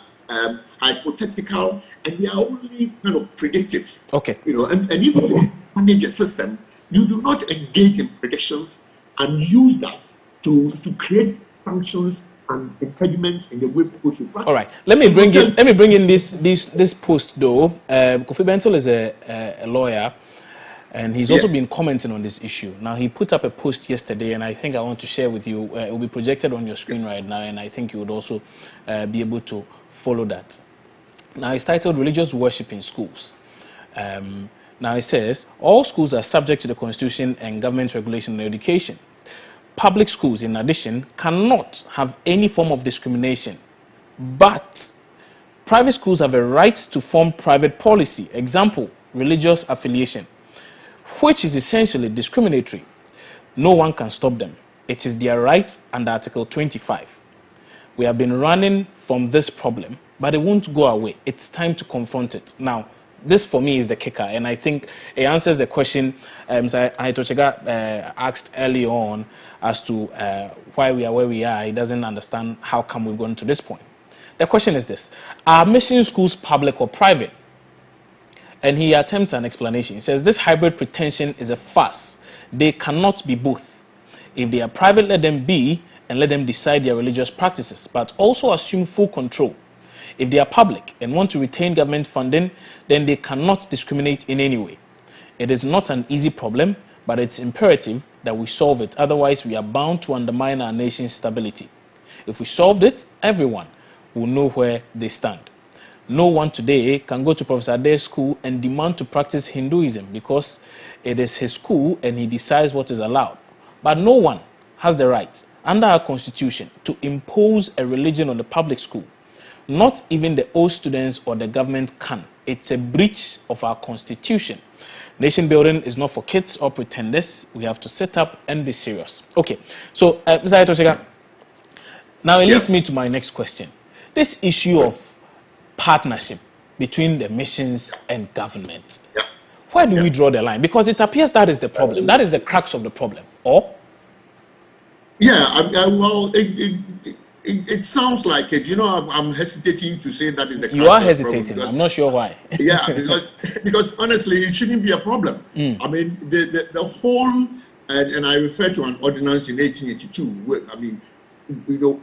hypothetical, and they are only kind of predictive.
Okay.
And if you manage a system, you do not engage in predictions and use that to create sanctions and impediments in the way people should practice.
All right. Let me bring in this post though. Kofi Bentil is a lawyer, and he's also been commenting on this issue. Now he put up a post yesterday, and I think I want to share with you. It will be projected on your screen right now, and I think you would also be able to follow that. Now it's titled "Religious Worship in Schools." Now it says, all schools are subject to the Constitution and government regulation on education. Public schools, in addition, cannot have any form of discrimination, but private schools have a right to form private policy, example, religious affiliation, which is essentially discriminatory. No one can stop them. It is their right under Article 25. We have been running from this problem, but it won't go away. It's time to confront it. Now, this for me is the kicker, and I think it answers the question Aitochega asked early on as to why we are where we are. He doesn't understand how come we've gotten to this point. The question is this: are mission schools public or private? And he attempts an explanation. He says this hybrid pretension is a farce. They cannot be both. If they are private, let them be, and let them decide their religious practices, but also assume full control. If they are public and want to retain government funding, then they cannot discriminate in any way. It is not an easy problem, but it's imperative that we solve it. Otherwise, we are bound to undermine our nation's stability. If we solved it, everyone will know where they stand. No one today can go to Professor Ade's school and demand to practice Hinduism because it is his school and he decides what is allowed. But no one has the right, under our constitution, to impose a religion on the public school. Not even the old students or the government can. It's a breach of our constitution. Nation building is not for kids or pretenders. We have to sit up and be serious. Okay, so Mr. Aitochega, now it leads me to my next question. This issue of partnership between the missions and government. Where do we draw the line? Because it appears that is the problem. That is the crux of the problem. Or?
Well, it sounds like it. I'm hesitating to say that is the crux.
You are hesitating. I'm not sure why.
because honestly, it shouldn't be a problem. I mean, the whole, and I refer to an ordinance in 1882. I mean,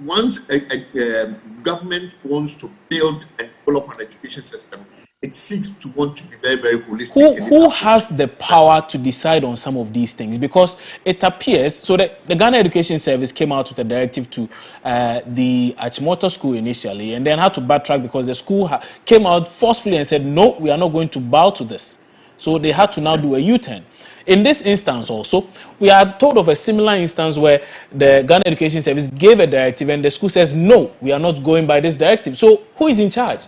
once a government wants to build and develop an education system, it seeks to want to be very, very holistic.
Who has the power to decide on some of these things? Because it appears, so the Ghana Education Service came out with a directive to the Achimota school initially, and then had to backtrack because the school came out forcefully and said, no, we are not going to bow to this. So they had to now do a U-turn. In this instance also, we are told of a similar instance where the Ghana Education Service gave a directive and the school says, no, we are not going by this directive. So who is in charge?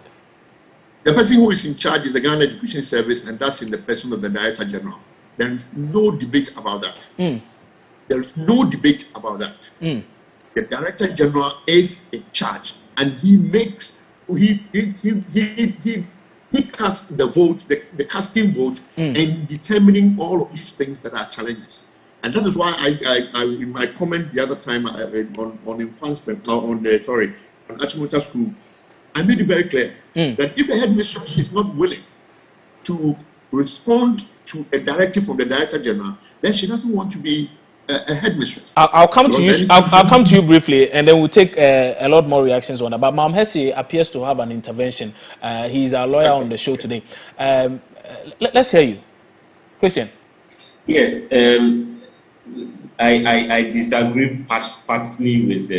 The person who is in charge is the Ghana Education Service, and that's in the person of the Director General. There is no debate about that. There is no debate about that. The Director General is in charge, and he makes he casts the vote, the casting vote, in determining all of these things that are challenges. And that is why I in my comment the other time on Achimota School, I made it very clear that if the headmistress is not willing to respond to a directive from the Director General, then she doesn't want to be a headmistress.
I'll come to you. I'll come to you briefly, and then we'll take a lot more reactions on that. But Mam Hesse appears to have an intervention. He's our lawyer on the show today. Let's hear you, Christian.
Yes, I disagree partially with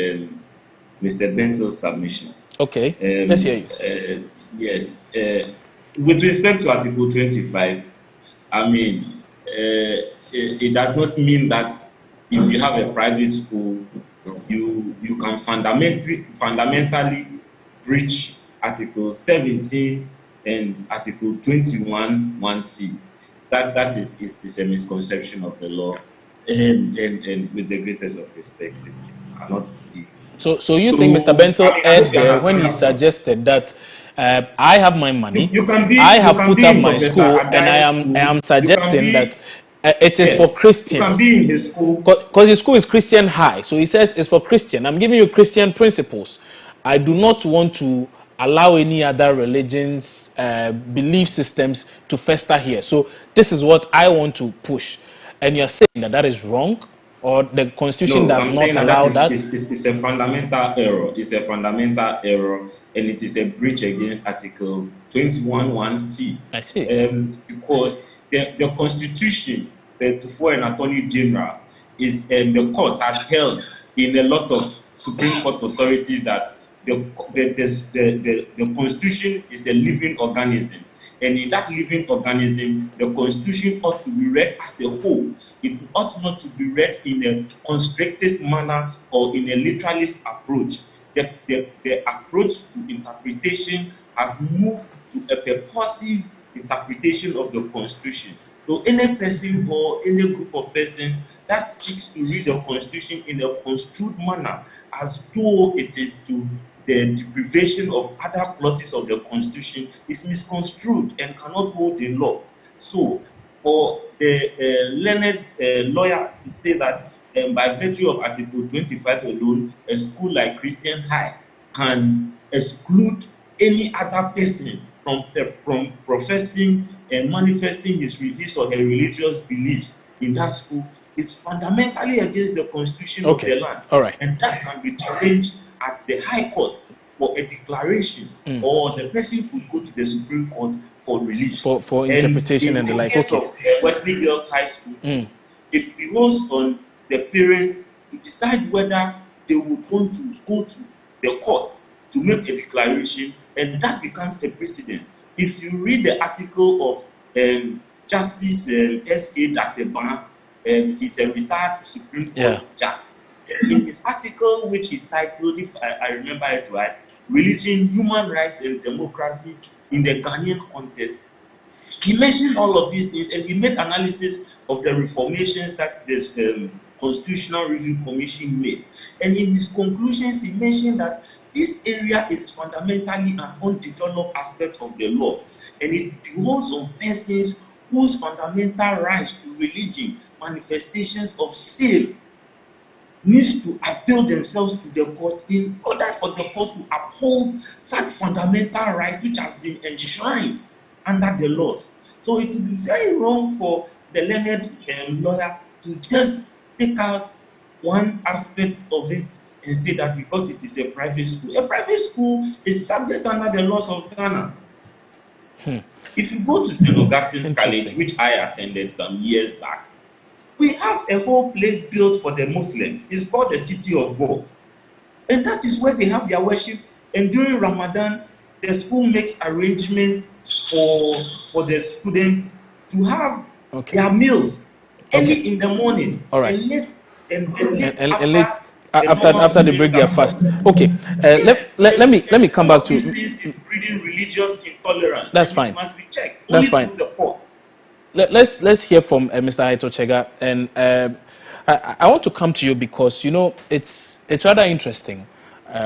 Mr. Bentel's submission.
Okay, let's hear you.
Yes, with respect to Article 25, I mean, it does not mean that if you have a private school, you can fundamentally breach Article 17 and Article 21 1C. That is a misconception of the law, and with the greatest of respect, it cannot be.
So you think Mr. Bentel erred there when he suggested that I have my money, I have put up my school, and I am suggesting that it is for Christians. You can
be in his school.
Because his school is Christian high. So he says it's for Christian. I'm giving you Christian principles. I do not want to allow any other religions, belief systems to fester here. So this is what I want to push. And you're saying that that is wrong? Or the Constitution does not allow that?
It's a fundamental error. It's a fundamental error, and it is a breach against Article 21 1C.
I see.
Because the Constitution, for an Attorney General, is the court has held in a lot of Supreme Court authorities that the Constitution is a living organism, and in that living organism, the Constitution ought to be read as a whole. It ought not to be read in a constrictive manner or in a literalist approach. The approach to interpretation has moved to a purposive interpretation of the Constitution. So any person or any group of persons that seeks to read the Constitution in a construed manner, as though it is to the deprivation of other clauses of the Constitution, is misconstrued and cannot hold the law. So, for the learned lawyer to say that by virtue of Article 25 alone, a school like Christian High can exclude any other person from professing and manifesting his or her religious beliefs in that school is fundamentally against the Constitution of the land.
All right.
And that can be challenged at the High Court for a declaration, or the person could go to the Supreme Court for release.
For interpretation and the like.
Case of Wesley Girls High School, it belongs on the parents to decide whether they would want to go to the courts to make a declaration, and that becomes a precedent. If you read the article of Justice S.A. Dateban, he's a retired Supreme Court judge. In his article, which is titled, if I remember it right, Religion, Human Rights and Democracy in the Ghanaian Context, he mentioned all of these things, and he made analysis of the reformations that this Constitutional Review Commission made. And in his conclusions, he mentioned that this area is fundamentally an undeveloped aspect of the law, and it beholds on persons whose fundamental rights to religion, manifestations of sale, needs to avail themselves to the court in order for the court to uphold such fundamental right which has been enshrined under the laws. So it would be very wrong for the learned lawyer to just take out one aspect of it and say that because it is a private school is subject under the laws of Ghana. If you go to St. Augustine's College, which I attended some years back, we have a whole place built for the Muslims. It's called the City of God. And that is where they have their worship. And during Ramadan, the school makes arrangements for the students to have their meals early in the morning.
All right.
And late
after they break their fast. Okay. Let me come back to.
This is breeding religious intolerance.
That's fine.
It must be checked.
That's
Only
fine.
through the court.
Let's hear from Mr. Aito Chega, and I want to come to you because it's rather interesting,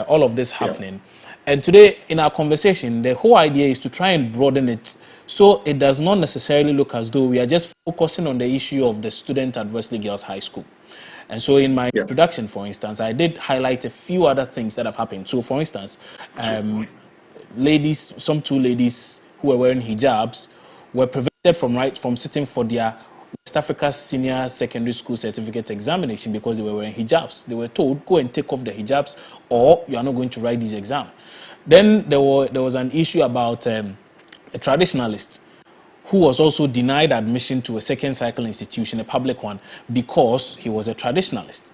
all of this happening, and today in our conversation the whole idea is to try and broaden it so it does not necessarily look as though we are just focusing on the issue of the student at Wesley Girls High School. And so in my introduction, for instance, I did highlight a few other things that have happened. So for instance, some two ladies who were wearing hijabs were prevented from sitting for their West Africa Senior Secondary School Certificate examination because they were wearing hijabs. They were told, go and take off the hijabs or you are not going to write this exam. Then there was an issue about a traditionalist who was also denied admission to a second cycle institution, a public one, because he was a traditionalist.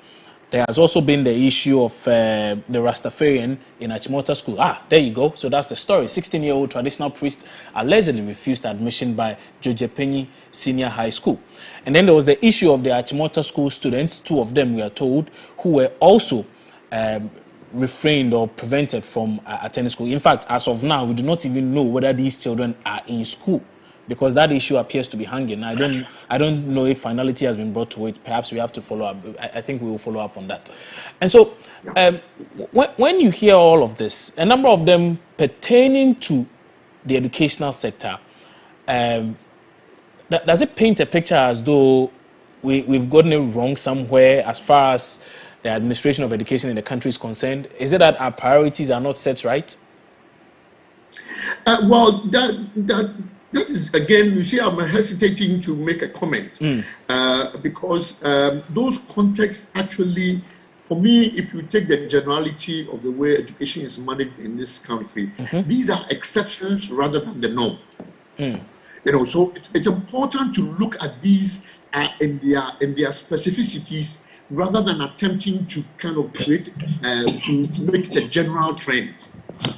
There has also been the issue of the Rastafarian in Achimota School. There you go. So that's the story. 16-year-old traditional priest allegedly refused admission by Jojepenyi Senior High School. And then there was the issue of the Achimota School students, two of them we are told, who were also refrained or prevented from attending school. In fact, as of now, we do not even know whether these children are in school, because that issue appears to be hanging. I don't know if finality has been brought to it. Perhaps we have to follow up. I think we will follow up on that. And so when you hear all of this, a number of them pertaining to the educational sector, does it paint a picture as though we've gotten it wrong somewhere as far as the administration of education in the country is concerned? Is it that our priorities are not set right?
Well, that is, again, you see, I'm hesitating to make a comment because those contexts actually, for me, if you take the generality of the way education is managed in this country, these are exceptions rather than the norm. So it's important to look at these in their specificities rather than attempting to kind of create to make it a general trend.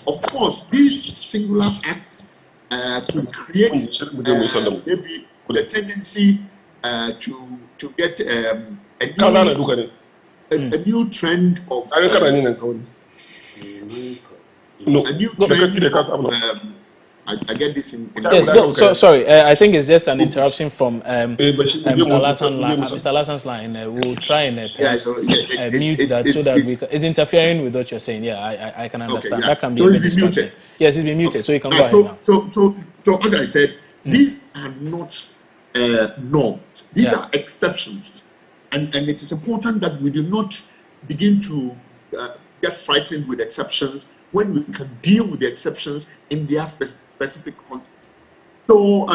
Of course, these singular acts could create maybe the tendency to get a new trend of I get this in
yes, go. So sorry, I think it's just an interruption from Mr. Lassan's line. We'll try and perhaps mute that so that we can, it's interfering with what you're saying. Yeah, I can understand. That can be a bit distracting. Yes, it's been muted, so you can go ahead now.
So as I said, these are not norms. These are exceptions, and it is important that we do not begin to get frightened with exceptions when we can deal with the exceptions in their specific context. So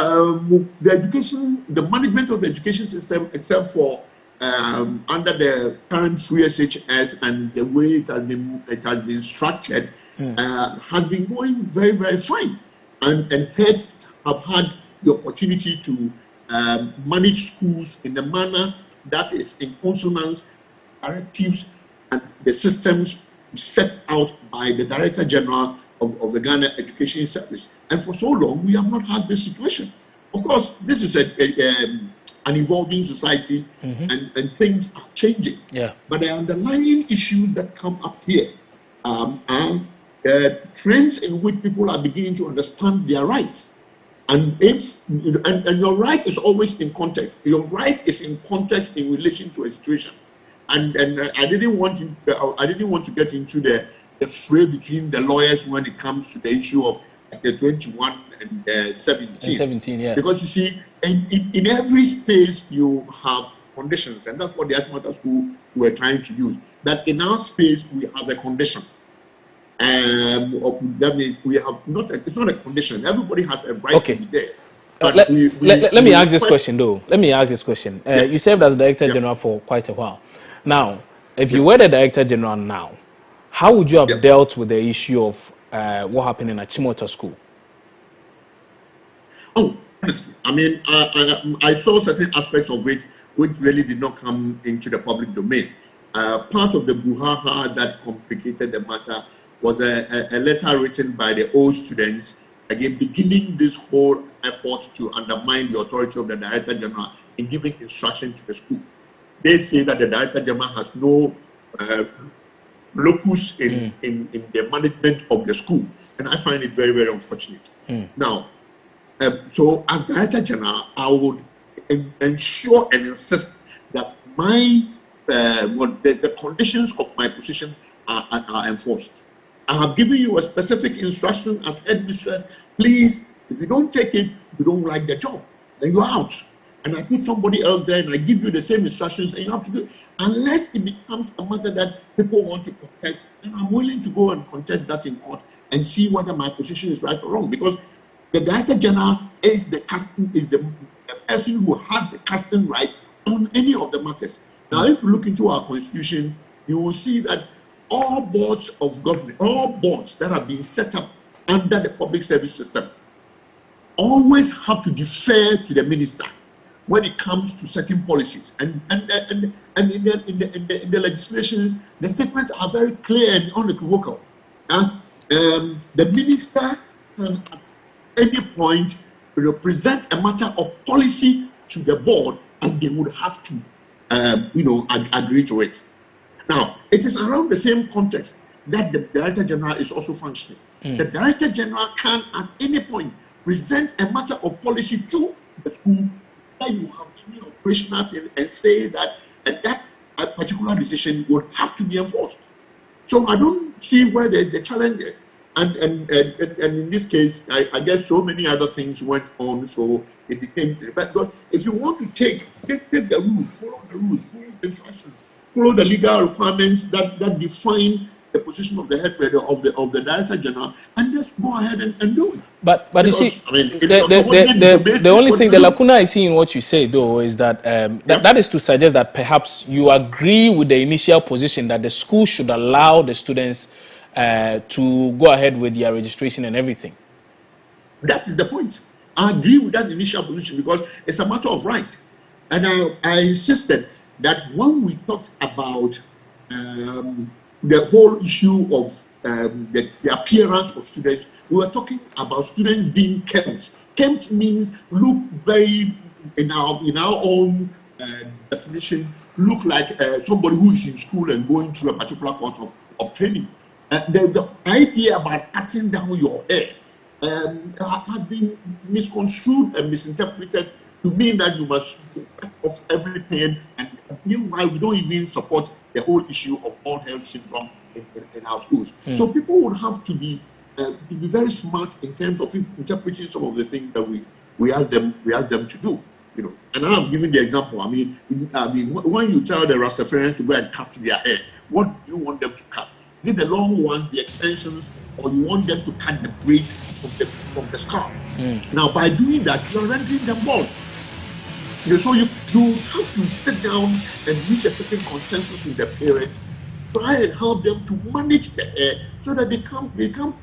the management of the education system, except for under the current free SHS and the way it has been structured, has been going very, very fine. And heads have had the opportunity to manage schools in a manner that is in consonance with directives and the systems set out by the Director General of the Ghana Education Service. And for so long, we have not had this situation. Of course, this is an evolving society, and things are changing. But the underlying issues that come up here are trends in which people are beginning to understand their rights. And your right is always in context. Your right is in context in relation to a situation. And I didn't want to get into the fray between the lawyers when it comes to the issue of the 21 and 17. Because you see, in every space you have conditions, and that's what the Achimota School were trying to use. That in our space we have a condition. That means we have not. It's not a condition. Everybody has a right to be there.
Let me ask this question though. Let me ask this question. You served as Director General for quite a while. Now, if you were the Director General now, how would you have dealt with the issue of what happened in Achimota School?
Oh, honestly, I mean, I saw certain aspects of it which really did not come into the public domain. Part of the brouhaha that complicated the matter was a letter written by the old students, again beginning this whole effort to undermine the authority of the Director General in giving instruction to the school. They say that the Director General has no locus in the management of the school, and I find it very, very unfortunate. Now, so as Director General, I would ensure and insist that my the conditions of my position are enforced. I have given you a specific instruction as headmistress. Please, if you don't take it, you don't like the job, then you're out. And I put somebody else there and I give you the same instructions and you have to do it. Unless it becomes a matter that people want to contest, then I'm willing to go and contest that in court and see whether my position is right or wrong. Because the Director General is the person who has the casting right on any of the matters. Now, if you look into our constitution, you will see that all boards of government, all boards that have been set up under the public service system, always have to defer to the minister when it comes to certain policies. And in the legislations, the statements are very clear and unequivocal. That the minister can at any point represent a matter of policy to the board, and they would have to, agree to it. Now, it is around the same context that the Director General is also functioning. The Director General can, at any point, present a matter of policy to the school that you have any operational thing and say that that a particular decision would have to be enforced. So I don't see where the challenge is. And in this case, I guess so many other things went on, so it became. But if you want to take the rules, follow the rules, follow the instructions, follow the legal requirements that define the position of the head of the Director General, and just go ahead and do it.
But
Because,
you see,
I mean,
the only thing, the lacuna I see in what you say, though, is that that is to suggest that perhaps you agree with the initial position that the school should allow the students to go ahead with their registration and everything.
That is the point. I agree with that initial position because it's a matter of right. And I insisted that when we talked about the whole issue of the appearance of students, we were talking about students being kept. Kept means look very, in our own definition, look like somebody who is in school and going through a particular course of training. The idea about cutting down your hair has been misconstrued and misinterpreted to mean that you must cut off everything, and meanwhile we don't even support the whole issue of bald head syndrome in our schools. So people would have to be very smart in terms of interpreting some of the things that we ask them to do. You know, and I'm giving the example. I mean, when you tell the Rastafarians to go and cut their hair, what do you want them to cut? Is it the long ones, the extensions, or you want them to cut the braids from the scalp? Now, by doing that, you are rendering them bald. So you have to sit down and reach a certain consensus with the parents, try and help them to manage the hair so that they become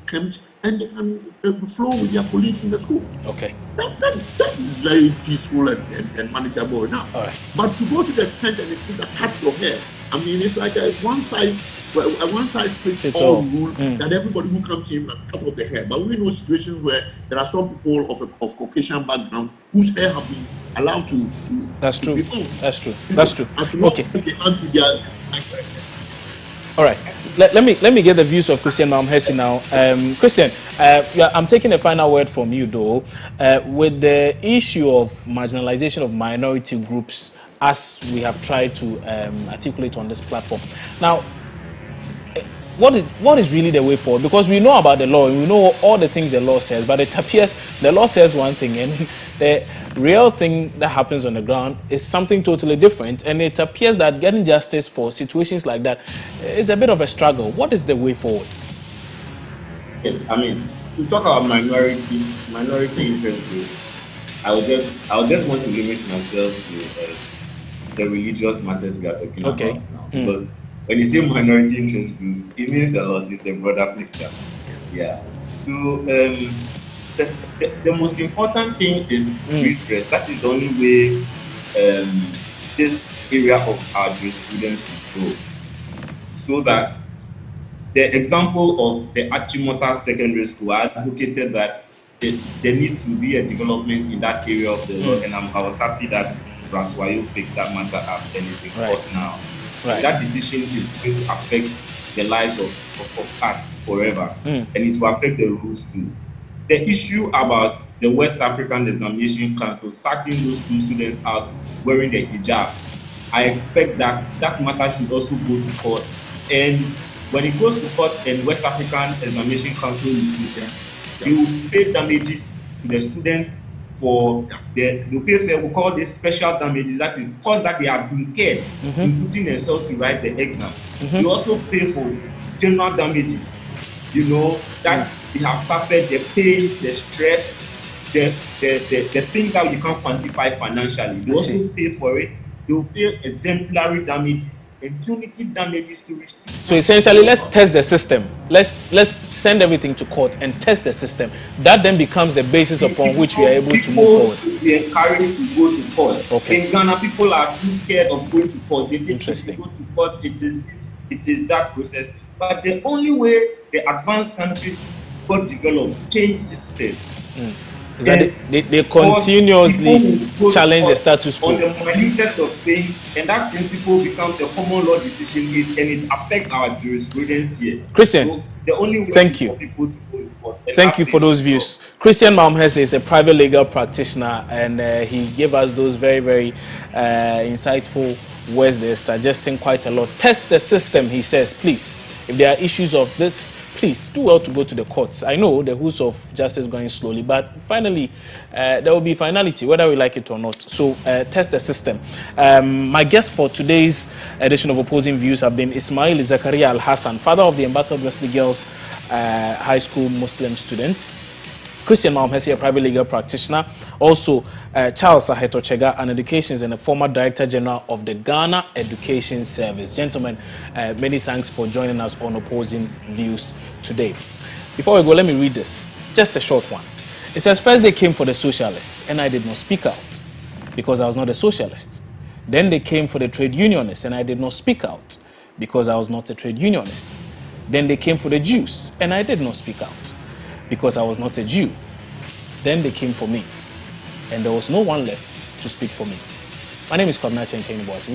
kempt and they can flow with their colleagues in the school.
Okay.
That is very peaceful and manageable enough.
All right.
But to go to the extent that they say that cut your hair, I mean, it's like a one size fits all rule that everybody who comes in must cut off the hair. But we know situations where there are some people of Caucasian backgrounds whose hair have been allowed to
That's true.
be owned.
That's true.
You
That's
know,
true.
as long
Okay.
as they add to their
All right. Let me get the views of Christian Mamhesi now. Christian, I'm taking a final word from you, though, with the issue of marginalization of minority groups, as we have tried to articulate on this platform. Now, what is really the way forward? Because we know about the law, and we know all the things the law says, but it appears the law says one thing, and the real thing that happens on the ground is something totally different, and it appears that getting justice for situations like that is a bit of a struggle. What is the way forward?
Yes, I mean, to talk about minority interest groups, I would just want to limit myself to the religious matters we are talking about now, because when you say minority interest groups, it means a lot. It's a broader picture. Yeah. So the most important thing is redress. That is the only way this area of our jurisprudence will grow. So that the example of the Achimota Secondary School, I advocated that there needs to be a development in that area of the law, and I was happy that Braswayo picked that matter up and is in court now.
Right.
That decision is going to affect the lives of us forever, and it will affect the rules too. The issue about the West African Examination Council sacking those two students out wearing the hijab, I expect that matter should also go to court. And when it goes to court and West African Examination Council refuses, they will pay damages to the students for they'll pay for, we call this special damages, that is cost that they have incurred in putting themselves to write the exam. They also pay for general damages, that they have suffered, the pain, the stress, the things that you can't quantify financially. They also pay for it. They will pay exemplary damages and punitive damages to reach.
So essentially, let's test the system. Let's send everything to court and test the system. That then becomes the basis upon which we are able to move forward.
People should be encouraged to go to court.
Okay.
In Ghana, people are too scared of going to court. They think
Interesting.
if you go to court, it is that process. But the only way the advanced countries got developed, change systems.
Is that they continuously challenge the status quo.
On the minutest of things, and that principle becomes a common law decision, and it affects our jurisprudence here.
Christian,
so the only way
thank you.
For people to go to court.
Thank you for those views. Christian Maumhese is a private legal practitioner, and he gave us those very, very insightful words there, suggesting quite a lot. Test the system, he says, please. If there are issues of this, please do well to go to the courts. I know the wheels of justice going slowly, but finally, there will be finality, whether we like it or not. So test the system. My guest for today's edition of Opposing Views have been Ismail Zakaria Al-Hassan, father of the embattled Wesley Girls High School Muslim student. Christian Maumhese, a private legal practitioner. Also, Charles Ahetochega, an educationist and a former Director General of the Ghana Education Service. Gentlemen, many thanks for joining us on Opposing Views today. Before we go, let me read this. Just a short one. It says, first they came for the socialists, and I did not speak out because I was not a socialist. Then they came for the trade unionists, and I did not speak out because I was not a trade unionist. Then they came for the Jews, and I did not speak out because I was not a Jew. Then they came for me, and there was no one left to speak for me. My name is Kwabena Chenchenibwati.